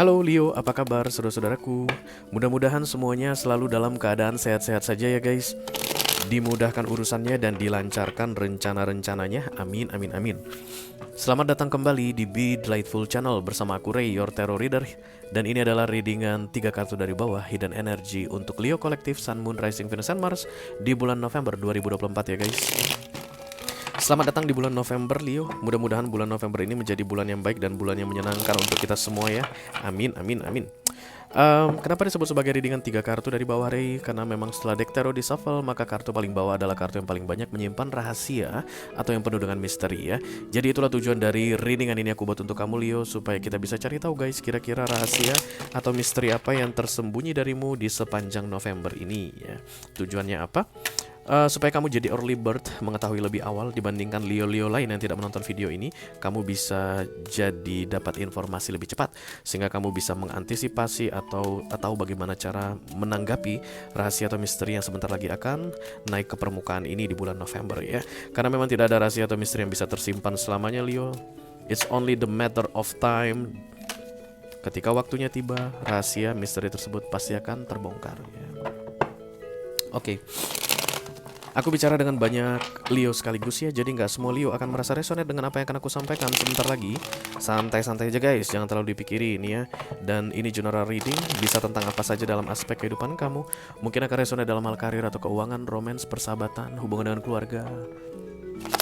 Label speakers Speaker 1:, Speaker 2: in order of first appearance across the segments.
Speaker 1: Halo Leo, apa kabar saudara-saudaraku? Mudah-mudahan semuanya selalu dalam keadaan sehat-sehat saja ya guys. Dimudahkan urusannya dan dilancarkan rencana-rencananya. Amin, amin, amin. Selamat datang kembali di Be Delightful Channel bersama aku Ray, your tarot reader. Dan ini adalah readingan 3 kartu dari bawah Hidden Energy untuk Leo Kolektif Sun, Moon, Rising, Venus, and Mars di bulan November 2024 ya guys. Selamat datang di bulan November Leo. Mudah-mudahan bulan November ini menjadi bulan yang baik dan bulan yang menyenangkan untuk kita semua ya. Amin, amin, amin. Kenapa disebut sebagai readingan 3 kartu dari bawah Ray? Karena memang setelah deck tarot di shuffle, maka kartu paling bawah adalah kartu yang paling banyak menyimpan rahasia atau yang penuh dengan misteri ya. Jadi itulah tujuan dari readingan ini aku buat untuk kamu Leo, supaya kita bisa cari tahu guys, kira-kira rahasia atau misteri apa yang tersembunyi darimu di sepanjang November ini ya. Tujuannya apa? Supaya kamu jadi early bird, mengetahui lebih awal dibandingkan Leo-Leo lain yang tidak menonton video ini. Kamu bisa jadi dapat informasi lebih cepat, sehingga kamu bisa mengantisipasi atau bagaimana cara menanggapi rahasia atau misteri yang sebentar lagi akan naik ke permukaan ini di bulan November ya. Karena memang tidak ada rahasia atau misteri yang bisa tersimpan selamanya Leo. It's only the matter of time. Ketika waktunya tiba, rahasia misteri tersebut pasti akan terbongkar ya. Oke. Aku bicara dengan banyak Leo sekaligus ya, jadi nggak semua Leo akan merasa resonate dengan apa yang akan aku sampaikan sebentar lagi. Santai-santai aja guys, jangan terlalu dipikirin ya. Dan ini general reading, bisa tentang apa saja dalam aspek kehidupan kamu. Mungkin akan resonate dalam hal karir atau keuangan, romance, persahabatan, hubungan dengan keluarga.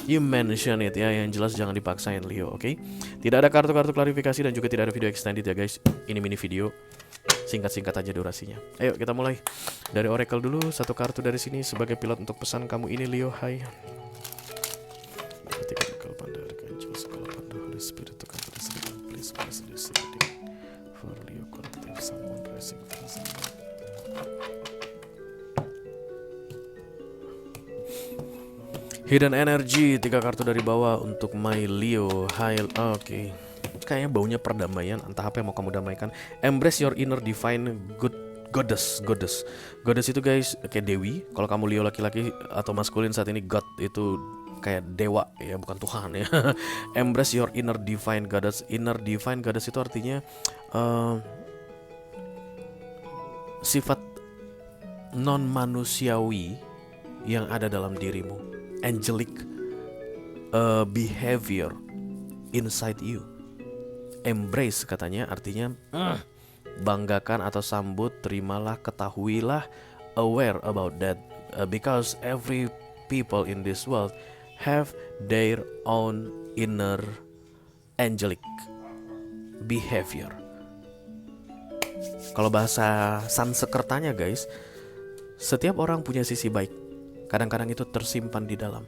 Speaker 1: You mention it ya, yang jelas jangan dipaksain Leo, oke? Tidak ada kartu-kartu klarifikasi dan juga tidak ada video extended ya guys. Ini mini video. Singkat-singkat aja durasinya. Ayo kita mulai dari Oracle dulu. Satu kartu dari sini sebagai pilot untuk pesan kamu ini Leo. Hai. Hidden Energy 3 kartu dari bawah untuk my Leo. Hai. Oke. Kayaknya baunya perdamaian, entah apa yang mau kamu damaikan. Embrace your inner divine goddess. Goddess itu guys kayak dewi. Kalau kamu Leo laki-laki atau maskulin saat ini, god itu kayak dewa ya, bukan Tuhan ya. Embrace your inner divine goddess. Inner divine goddess itu artinya sifat non manusiawi yang ada dalam dirimu. Angelic behavior inside you. Embrace katanya artinya banggakan atau sambut, terimalah, ketahuilah, aware about that, because every people in this world have their own inner angelic behavior. Kalau bahasa Sanskertanya guys, setiap orang punya sisi baik. Kadang-kadang itu tersimpan di dalam,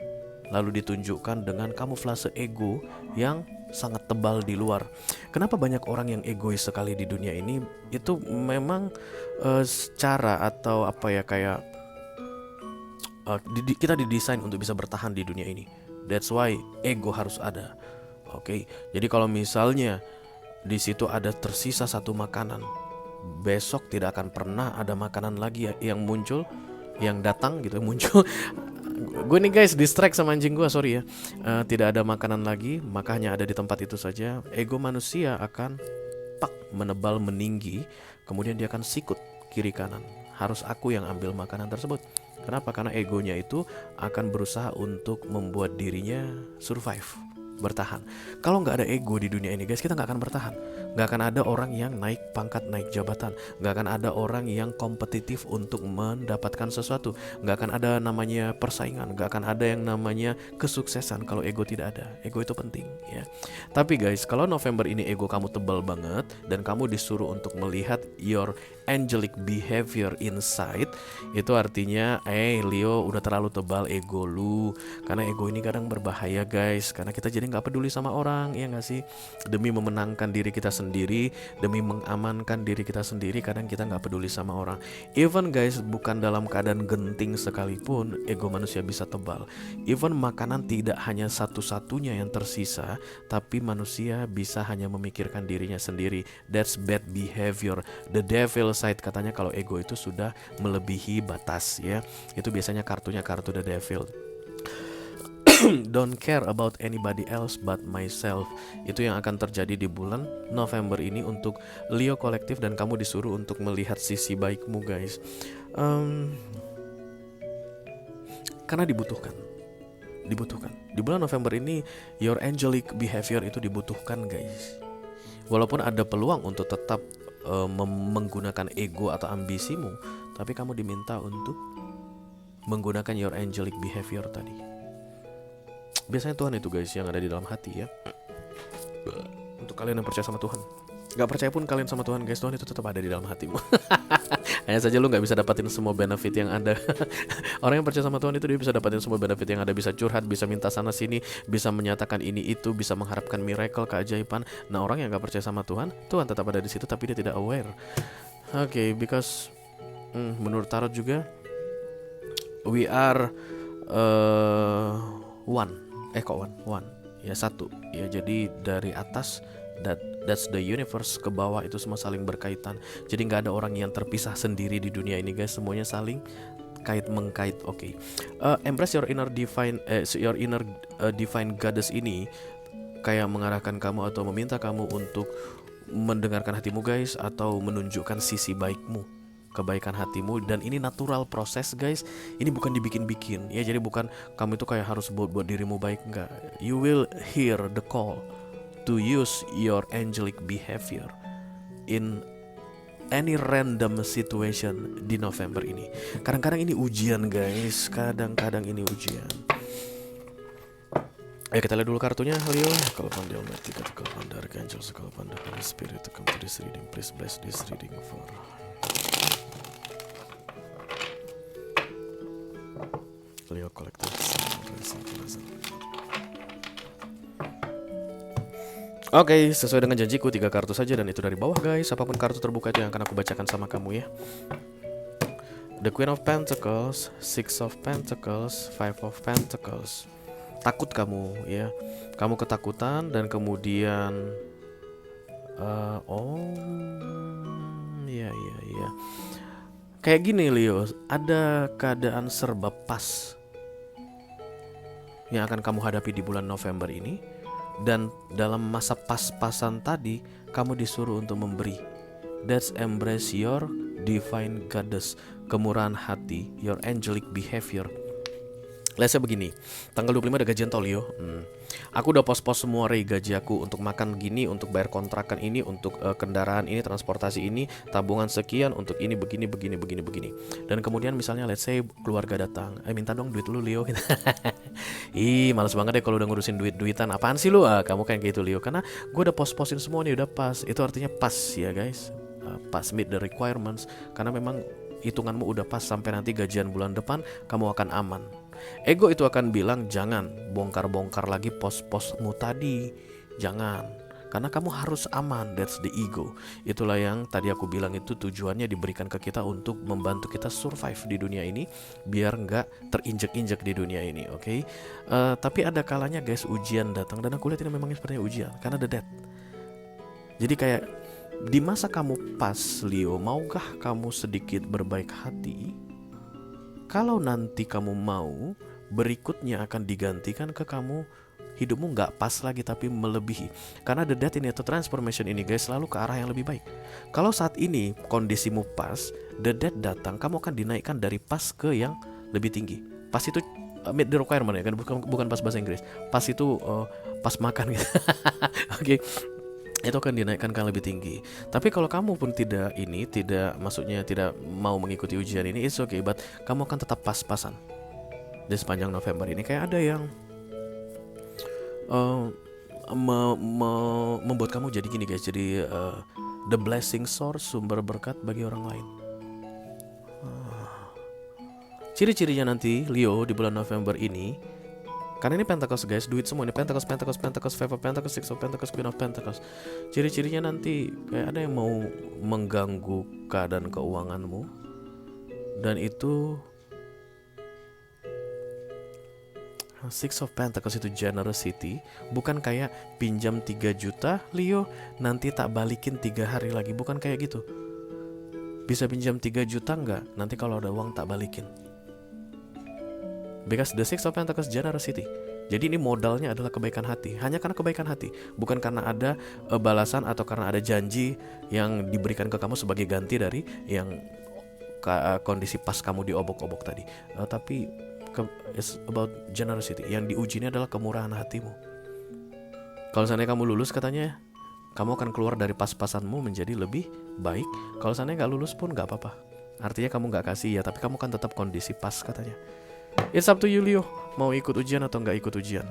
Speaker 1: lalu ditunjukkan dengan kamuflase ego yang sangat tebal di luar. Kenapa banyak orang yang egois sekali di dunia ini? Itu memang cara atau apa ya, kayak kita didesain untuk bisa bertahan di dunia ini. That's why ego harus ada. Oke. Jadi kalau misalnya di situ ada tersisa satu makanan, besok tidak akan pernah ada makanan lagi yang muncul, yang datang gitu, muncul. Gue nih guys distract sama anjing gue, sorry ya. Tidak ada makanan lagi, maka hanya ada di tempat itu saja. Ego manusia akan menebal, meninggi. Kemudian dia akan sikut kiri kanan. Harus aku yang ambil makanan tersebut. Kenapa? Karena egonya itu akan berusaha untuk membuat dirinya survive, bertahan. Kalau nggak ada ego di dunia ini guys, kita nggak akan bertahan. Nggak akan ada orang yang naik pangkat, naik jabatan. Nggak akan ada orang yang kompetitif untuk mendapatkan sesuatu. Nggak akan ada namanya persaingan. Nggak akan ada yang namanya kesuksesan kalau ego tidak ada. Ego itu penting ya. Tapi guys, kalau November ini ego kamu tebal banget dan kamu disuruh untuk melihat your angelic behavior inside, itu artinya Leo udah terlalu tebal ego lu. Karena ego ini kadang berbahaya guys, karena kita jadi nggak peduli sama orang, ya nggak sih? Demi memenangkan diri kita sendiri, demi mengamankan diri kita sendiri, kadang kita nggak peduli sama orang. Even guys, bukan dalam keadaan genting sekalipun, ego manusia bisa tebal. Even makanan tidak hanya satu-satunya yang tersisa, tapi manusia bisa hanya memikirkan dirinya sendiri. That's bad behavior. The devil side katanya kalau ego itu sudah melebihi batas ya. Itu biasanya kartunya kartu the devil. Don't care about anybody else but myself. Itu yang akan terjadi di bulan November ini untuk Leo kolektif, dan kamu disuruh untuk melihat sisi baikmu guys. Karena dibutuhkan di bulan November ini. Your angelic behavior itu dibutuhkan guys. Walaupun ada peluang untuk tetap menggunakan ego atau ambisimu, tapi kamu diminta untuk menggunakan your angelic behavior tadi. Biasanya Tuhan itu guys yang ada di dalam hati ya. Untuk kalian yang percaya sama Tuhan, gak percaya pun kalian sama Tuhan guys, Tuhan itu tetap ada di dalam hatimu. Hanya saja lu gak bisa dapatin semua benefit yang ada. Orang yang percaya sama Tuhan itu dia bisa dapatin semua benefit yang ada. Bisa curhat, bisa minta sana sini, bisa menyatakan ini itu, bisa mengharapkan miracle, keajaiban. Nah orang yang gak percaya sama Tuhan, Tuhan tetap ada di situ tapi dia tidak aware. Oke, because menurut Tarot juga we are one ya, satu ya. Jadi dari atas, that's the universe, ke bawah itu semua saling berkaitan. Jadi nggak ada orang yang terpisah sendiri di dunia ini guys, semuanya saling kait mengkait. Oke. Embrace your inner divine goddess ini kayak mengarahkan kamu atau meminta kamu untuk mendengarkan hatimu guys, atau menunjukkan sisi baikmu, kebaikan hatimu. Dan ini natural proses guys, ini bukan dibikin-bikin ya. Jadi bukan kamu itu kayak harus buat dirimu baik, enggak. You will hear the call to use your angelic behavior in any random situation di November ini. Kadang-kadang ini ujian guys, kadang-kadang ini ujian. Ayo kita lihat dulu kartunya Leo. Kalau pandai Almighty, kalau pandai Archangel, kalau pandai Holy Spirit to come to this reading, please bless this reading for Leo Collective. Oke, sesuai dengan janjiku 3 kartu saja, dan itu dari bawah guys. Apapun kartu terbuka itu yang akan aku bacakan sama kamu ya. The Queen of Pentacles, Six of Pentacles, Five of Pentacles. Takut kamu ya, kamu ketakutan, dan kemudian ya. Kayak gini Leo, ada keadaan serba pas yang akan kamu hadapi di bulan November ini. Dan dalam masa pas-pasan tadi, kamu disuruh untuk memberi. That's embrace your divine goddess, kemurahan hati, your angelic behavior. Let's say begini, tanggal 25 ada gajian tol Leo. Aku udah pos-pos semua gaji aku untuk makan gini, untuk bayar kontrakan ini, untuk kendaraan ini, transportasi ini, tabungan sekian, untuk ini begini. Dan kemudian misalnya let's say keluarga datang, minta dong duit lu Leo. Ih, males banget deh kalau udah ngurusin duit-duitan. Apaan sih lu? Kamu kayak gitu Leo. Karena gue udah pos-posin semua nih, udah pas. Itu artinya pas ya guys. Pas, meet the requirements. Karena memang hitunganmu udah pas, sampai nanti gajian bulan depan kamu akan aman. Ego itu akan bilang jangan bongkar-bongkar lagi pos-posmu tadi, jangan, karena kamu harus aman. That's the ego. Itulah yang tadi aku bilang, itu tujuannya diberikan ke kita untuk membantu kita survive di dunia ini, biar nggak terinjek-injek di dunia ini. Oke. Tapi ada kalanya guys ujian datang, dan aku lihat ini memang sepertinya ujian karena the death. Jadi kayak di masa kamu pas Leo, maukah kamu sedikit berbaik hati? Kalau nanti kamu mau, berikutnya akan digantikan ke kamu, hidupmu nggak pas lagi tapi melebihi. Karena the death ini atau transformation ini guys selalu ke arah yang lebih baik. Kalau saat ini kondisimu pas, the death datang, kamu akan dinaikkan dari pas ke yang lebih tinggi. Pas itu meet the requirement ya kan, bukan pas bahasa Inggris. Pas itu pas makan gitu. Oke. Itu akan dinaikkan ke lebih tinggi. Tapi kalau kamu pun tidak maksudnya tidak mau mengikuti ujian ini, it's okay, but kamu akan tetap pas-pasan di sepanjang November ini. Kayak ada yang membuat kamu jadi gini guys, jadi the blessing source, sumber berkat bagi orang lain. Ciri-cirinya nanti Leo di bulan November ini, karena ini Pentacles guys, duit semua ini Pentacles, Five of Pentacles, Six of Pentacles, Queen of Pentacles. Ciri-cirinya nanti kayak ada yang mau mengganggu keadaan keuanganmu. Dan itu Six of Pentacles itu generosity. Bukan kayak pinjam 3 juta Leo, nanti tak balikin 3 hari lagi. Bukan kayak gitu. Bisa pinjam 3 juta enggak, nanti kalau ada uang tak balikin. Because the Six of Pentacles generosity. Jadi ini modalnya adalah kebaikan hati. Hanya karena kebaikan hati, bukan karena ada balasan atau karena ada janji yang diberikan ke kamu sebagai ganti dari yang kondisi pas kamu diobok-obok tadi. Tapi it's about generosity. Yang diuji ini adalah kemurahan hatimu. Kalau seandainya kamu lulus katanya, kamu akan keluar dari pas-pasanmu menjadi lebih baik. Kalau seandainya nggak lulus pun nggak apa-apa. Artinya kamu nggak kasih ya, tapi kamu kan tetap kondisi pas katanya. It's up to you Leo, mau ikut ujian atau nggak ikut ujian.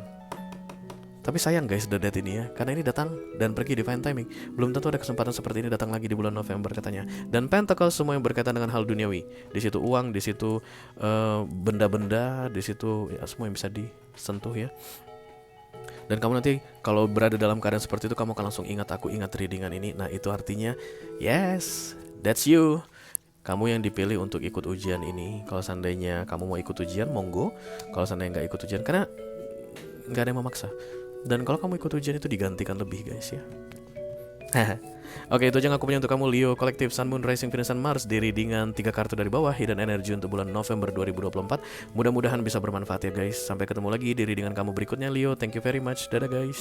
Speaker 1: Tapi sayang guys dedet ini ya, karena ini datang dan pergi divine timing. Belum tentu ada kesempatan seperti ini datang lagi di bulan November katanya. Dan pentacle semua yang berkaitan dengan hal duniawi. Di situ uang, di situ benda-benda, di situ ya, semua yang bisa disentuh ya. Dan kamu nanti kalau berada dalam keadaan seperti itu, kamu akan langsung ingat aku, ingat readingan ini. Nah itu artinya yes, that's you. Kamu yang dipilih untuk ikut ujian ini. Kalau seandainya kamu mau ikut ujian, monggo. Kalau seandainya nggak ikut ujian, karena nggak ada yang memaksa. Dan kalau kamu ikut ujian itu digantikan lebih guys ya. Oke, itu aja yang aku punya untuk kamu Leo Kolektif Sun, Moon, Rising, Venus, dan Mars di readingan 3 kartu dari bawah Hidden Energy untuk bulan November 2024. Mudah-mudahan bisa bermanfaat ya guys. Sampai ketemu lagi di readingan kamu berikutnya Leo. Thank you very much. Dadah guys.